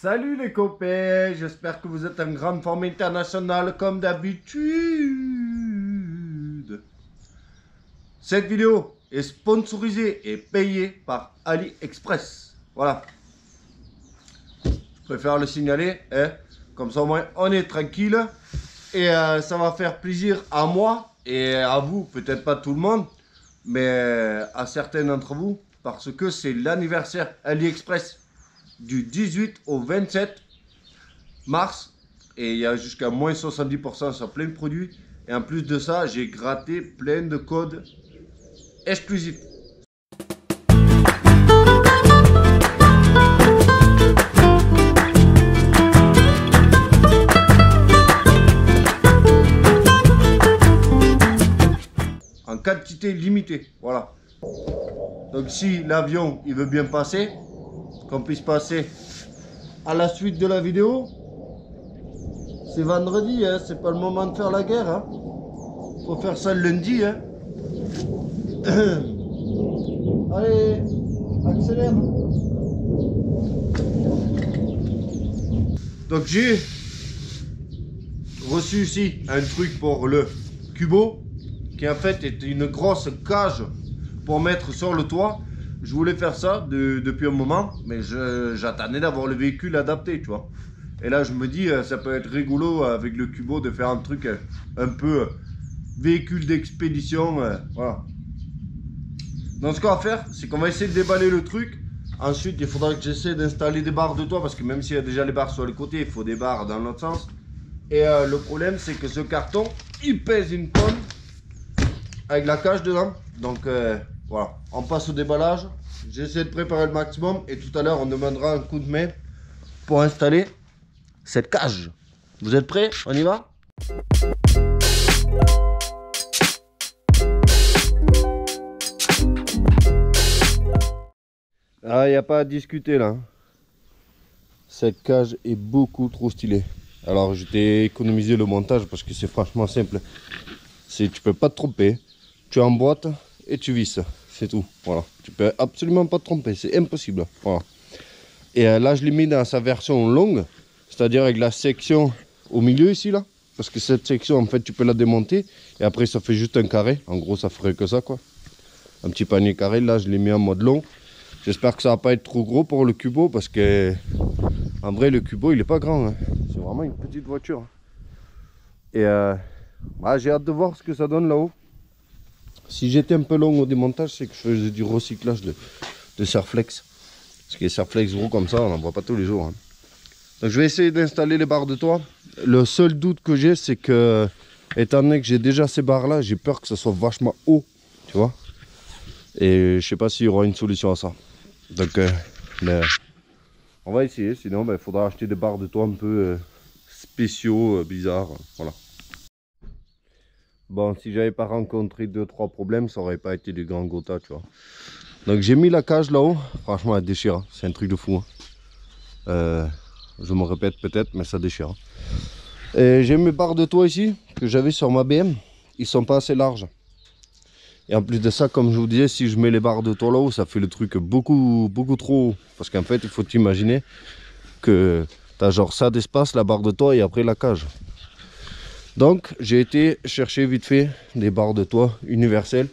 Salut les copains, j'espère que vous êtes en grande forme internationale comme d'habitude. Cette vidéo est sponsorisée et payée par AliExpress. Voilà. Je préfère le signaler, hein. Comme ça au moins on est tranquille. Et ça va faire plaisir à moi et à vous, peut-être pas tout le monde, mais à certains d'entre vous, parce que c'est l'anniversaire AliExpress du 18 au 27 mars et il y a jusqu'à moins 70% sur plein de produits. Et en plus de ça, j'ai gratté plein de codes exclusifs. En quantité limitée, voilà. Donc si l'avion il veut bien passer, qu'on puisse passer à la suite de la vidéo. C'est vendredi, hein, c'est pas le moment de faire la guerre. Hein. Faut faire ça le lundi. Hein. Allez, accélère. Donc j'ai reçu ici un truc pour le Cubo, qui en fait est une grosse cage pour mettre sur le toit. Je voulais faire ça depuis un moment, mais j'attendais d'avoir le véhicule adapté, tu vois. Et là, je me dis, ça peut être rigolo avec le Cubo de faire un truc un peu véhicule d'expédition, voilà. Donc, ce qu'on va faire, c'est qu'on va essayer de déballer le truc. Ensuite, il faudra que j'essaie d'installer des barres de toit, parce que même s'il y a déjà les barres sur les côtés, il faut des barres dans l'autre sens. Et le problème, c'est que ce carton, il pèse une tonne avec la cage dedans. Donc, voilà, on passe au déballage. J'essaie de préparer le maximum et tout à l'heure on demandera un coup de main pour installer cette cage. Vous êtes prêts? On y va? Ah, il n'y a pas à discuter là. Cette cage est beaucoup trop stylée. Alors je t'ai économisé le montage parce que c'est franchement simple. Tu peux pas te tromper. Tu emboîtes et tu visses. C'est tout, voilà. Tu peux absolument pas te tromper, c'est impossible. Voilà. Et là, je l'ai mis dans sa version longue, c'est-à-dire avec la section au milieu ici, là. Parce que cette section, en fait, tu peux la démonter et après, ça fait juste un carré. En gros, ça ferait que ça, quoi. Un petit panier carré. Là, je l'ai mis en mode long. J'espère que ça va pas être trop gros pour le Cubo parce que, en vrai, le Cubo, il est pas grand. Hein. C'est vraiment une petite voiture. Et bah, j'ai hâte de voir ce que ça donne là-haut. Si j'étais un peu long au démontage, c'est que je faisais du recyclage de Serflex. Parce que les Serflex gros comme ça, on n'en voit pas tous les jours. Hein. Donc je vais essayer d'installer les barres de toit. Le seul doute que j'ai, c'est que, étant donné que j'ai déjà ces barres là, j'ai peur que ça soit vachement haut. Tu vois. Et je sais pas s'il y aura une solution à ça. Donc mais, on va essayer, sinon il faudra acheter des barres de toit un peu spéciaux, bizarres. Voilà. Bon, si j'avais pas rencontré 2-3 problèmes, ça aurait pas été du grand Gotha, tu vois. Donc j'ai mis la cage là-haut. Franchement, elle déchire. Hein. C'est un truc de fou. Hein. Je me répète peut-être, mais ça déchire. Hein. Et j'ai mes barres de toit ici, que j'avais sur ma BM. Ils sont pas assez larges. Et en plus de ça, comme je vous disais, si je mets les barres de toit là-haut, ça fait le truc beaucoup trop haut. Parce qu'en fait, il faut t'imaginer que tu as genre ça d'espace, la barre de toit, et après la cage. Donc j'ai été chercher vite fait des barres de toit universelles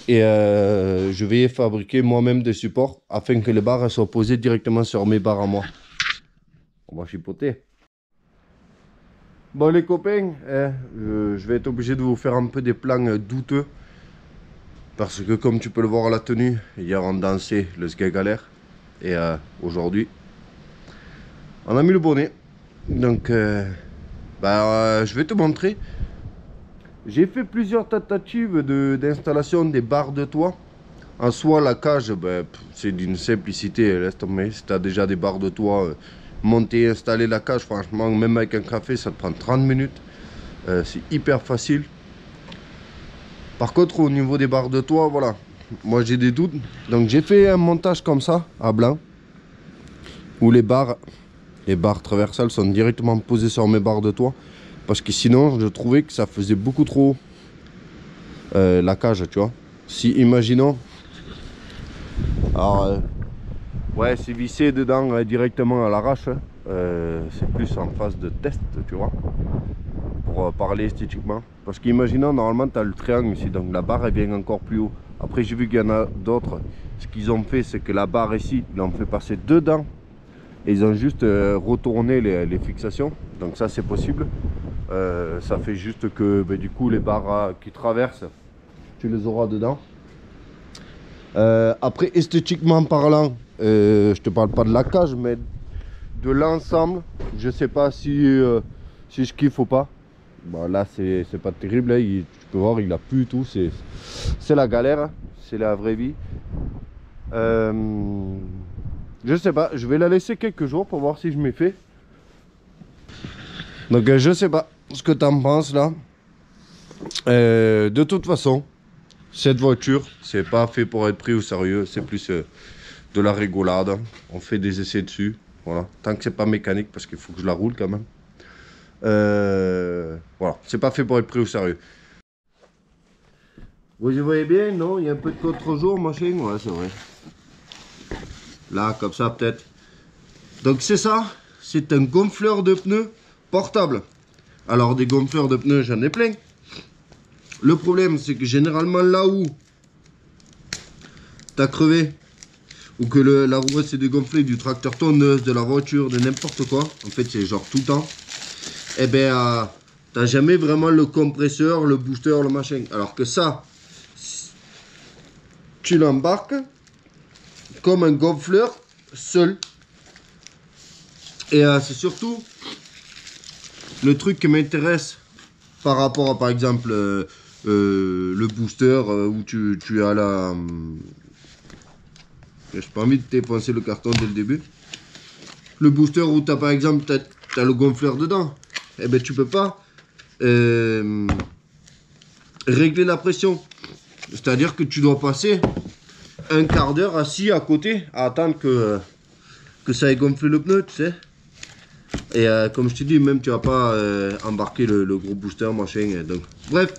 et je vais fabriquer moi-même des supports afin que les barres soient posées directement sur mes barres à moi. On va chipoter. Bon les copains, je vais être obligé de vous faire un peu des plans douteux parce que comme tu peux le voir à la tenue, hier on dansait le Sgegalaire et aujourd'hui on a mis le bonnet. Donc je vais te montrer. J'ai fait plusieurs tentatives d'installation des barres de toit. En soi, la cage, c'est d'une simplicité. Laisse tomber. Si tu as déjà des barres de toit, monter, installer la cage, franchement, même avec un café, ça te prend 30 minutes. C'est hyper facile. Par contre, au niveau des barres de toit, voilà. Moi, j'ai des doutes. Donc, j'ai fait un montage comme ça, à blanc, où les barres traversales sont directement posées sur mes barres de toit. Parce que sinon, je trouvais que ça faisait beaucoup trop la cage, tu vois. Si, imaginons, alors, ouais, c'est vissé dedans directement à l'arrache. c'est plus en phase de test, tu vois, pour parler esthétiquement. Parce qu'imaginons, normalement, tu as le triangle ici, donc la barre, elle vient encore plus haut. Après, j'ai vu qu'il y en a d'autres. Ce qu'ils ont fait, c'est que la barre ici, ils l'ont fait passer dedans. Et ils ont juste retourné les fixations. Donc ça, c'est possible. Ça fait juste que, du coup, les barres qui traversent, tu les auras dedans. Après, esthétiquement parlant, je te parle pas de la cage, mais de l'ensemble, je sais pas si je kiffe ou pas. Bon, là, c'est pas terrible, hein. Tu peux voir, il a plus tout. C'est la galère, c'est la vraie vie. Je sais pas, je vais la laisser quelques jours pour voir si je m'y fais. Donc, je sais pas ce que tu en penses là. De toute façon, cette voiture, c'est pas fait pour être pris au sérieux, c'est plus de la rigolade. On fait des essais dessus, voilà. Tant que c'est pas mécanique, parce qu'il faut que je la roule quand même. Voilà, c'est pas fait pour être pris au sérieux. Vous y voyez bien, non? Il y a un peu de contre-jour, machin. Ouais, c'est vrai. Là, comme ça, peut-être. Donc, c'est ça. C'est un gonfleur de pneus portable. Alors, des gonfleurs de pneus, j'en ai plein. Le problème, c'est que généralement, là où t'as crevé, ou que la roue s'est dégonflée du tracteur tonneuse, de la voiture, de n'importe quoi, en fait, c'est genre tout le temps, eh ben, t'as jamais vraiment le compresseur, le booster, le machin. Alors que ça, tu l'embarques comme un gonfleur seul. Et c'est surtout le truc qui m'intéresse par rapport à, par exemple, le booster où tu as la... j'ai pas envie de dépenser le carton dès le début. Le booster où tu as par exemple t'as le gonfleur dedans. Eh ben tu peux pas régler la pression. C'est-à-dire que tu dois passer un quart d'heure assis à côté à attendre que ça ait gonflé le pneu, tu sais. Et comme je te dis, même tu vas pas embarquer le gros booster machin. Donc bref,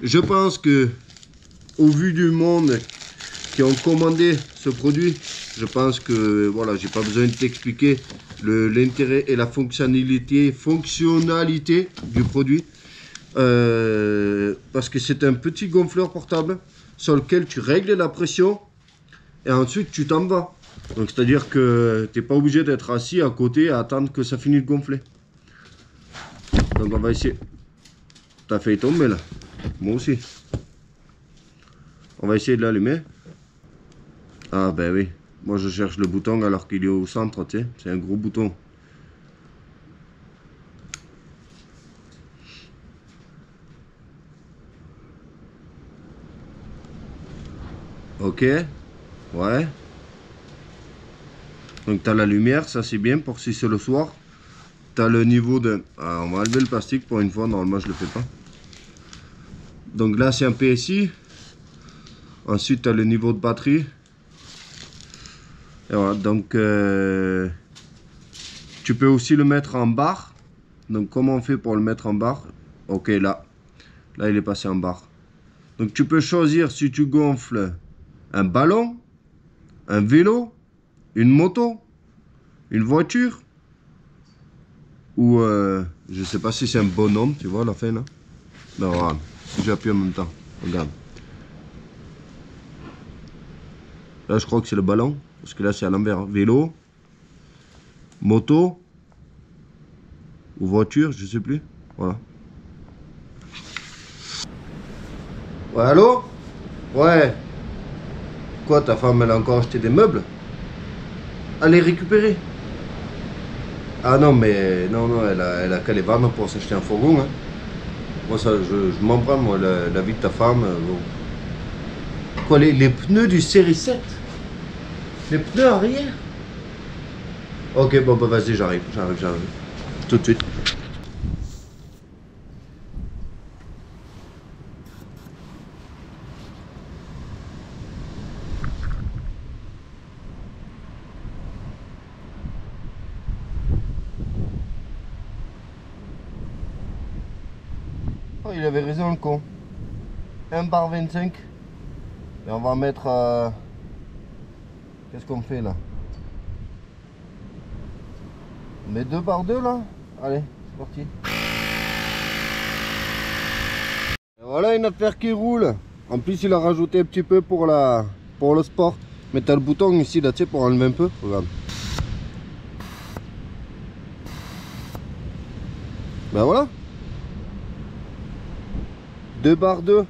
je pense que au vu du monde qui ont commandé ce produit, je pense que voilà, j'ai pas besoin de t'expliquer l'intérêt et la fonctionnalité du produit, parce que c'est un petit gonfleur portable sur lequel tu règles la pression et ensuite tu t'en vas. Donc c'est à dire que tu n'es pas obligé d'être assis à côté à attendre que ça finisse de gonfler. Donc on va essayer. T'as fait tomber là, moi aussi. On va essayer de l'allumer. Ah ben oui, moi je cherche le bouton alors qu'il est au centre, tu sais, c'est un gros bouton. Ok, ouais. Donc tu as la lumière, ça c'est bien pour si c'est le soir. Tu as le niveau de... Ah, on va enlever le plastique pour une fois, normalement je le fais pas. Donc là c'est un PSI. Ensuite tu as le niveau de batterie. Et voilà, donc tu peux aussi le mettre en barre. Donc comment on fait pour le mettre en barre? Ok, là il est passé en barre. Donc tu peux choisir si tu gonfles un ballon, un vélo, une moto, une voiture, ou je sais pas si c'est un bonhomme, tu vois à la fin là. Ben regarde, si j'appuie en même temps, regarde. Là je crois que c'est le ballon, parce que là c'est à l'envers. Vélo, moto, ou voiture, je sais plus. Voilà. Ouais, allô? Ouais. Quoi, ta femme elle a encore acheté des meubles? Allez récupérer. Ah non, mais non, elle a qu'à les vendre pour s'acheter un fourgon. Hein. Moi, ça, je m'en prends, moi, la vie de ta femme. Bon. Quoi, les pneus du série 7? Les pneus arrière? Ok, bon, bah vas-y, j'arrive. Tout de suite. Oh, il avait raison, le con. 1/25. Et on va mettre... Qu'est-ce qu'on fait là? On met 2 par 2 là. Allez, c'est parti. Et voilà une affaire qui roule. En plus il a rajouté un petit peu pour le sport. Mais t'as le bouton ici là, tu sais, pour enlever un peu. Regarde. Ben voilà. 2 par 2.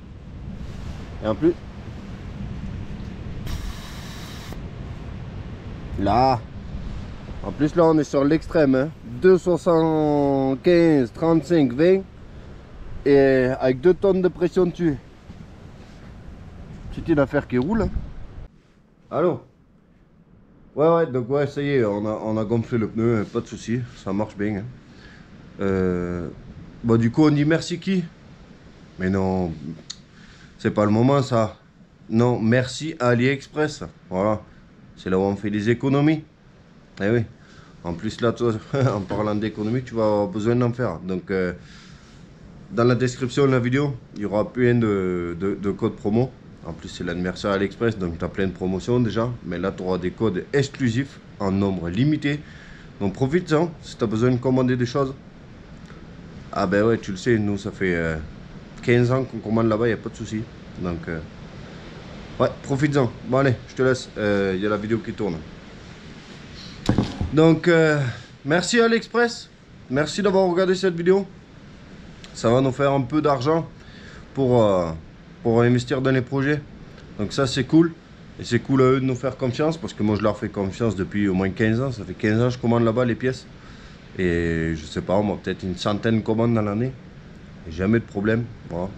Et en plus. Là. En plus là on est sur l'extrême. Hein. 2,75, 35, 20. Et avec 2 tonnes de pression dessus. C'est une affaire qui roule. Hein. Allô? Ouais, donc ouais, ça y est, on a gonflé le pneu, pas de souci, ça marche bien. Hein. Bon, du coup, on dit merci qui? Mais non, c'est pas le moment ça. Non, merci AliExpress. Voilà, c'est là où on fait des économies. Eh oui, en plus là, toi, en parlant d'économie, tu vas avoir besoin d'en faire. Donc, dans la description de la vidéo, il y aura plein de codes promo. En plus, c'est l'anniversaire AliExpress, donc tu as plein de promotions déjà. Mais là, tu auras des codes exclusifs en nombre limité. Donc profite-en si tu as besoin de commander des choses. Ah ben ouais, tu le sais, nous, ça fait 15 ans qu'on commande là-bas, il n'y a pas de souci. Donc, ouais, profite-en. Bon, allez, je te laisse. Il y a la vidéo qui tourne. Donc, merci AliExpress. Merci d'avoir regardé cette vidéo. Ça va nous faire un peu d'argent pour investir dans les projets. Donc ça c'est cool. Et c'est cool à eux de nous faire confiance parce que moi je leur fais confiance depuis au moins 15 ans. Ça fait 15 ans que je commande là-bas les pièces. Et je sais pas, moi peut-être une centaine de commandes dans l'année. Et jamais de problème. Voilà.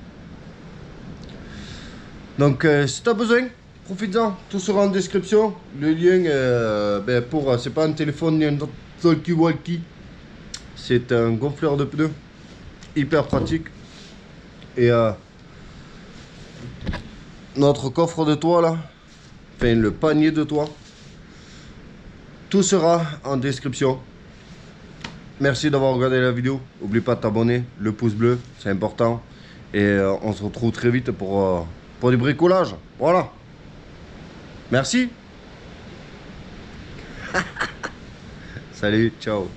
Donc si tu as besoin, profites-en. Tout sera en description. Le lien c'est pas un téléphone ni un talkie-walkie. C'est un gonfleur de pneus. Hyper pratique. Et notre coffre de toit là, enfin le panier de toit, tout sera en description. Merci d'avoir regardé la vidéo. N'oublie pas de t'abonner, le pouce bleu, c'est important. Et on se retrouve très vite pour du bricolage. Voilà. Merci. Salut, ciao.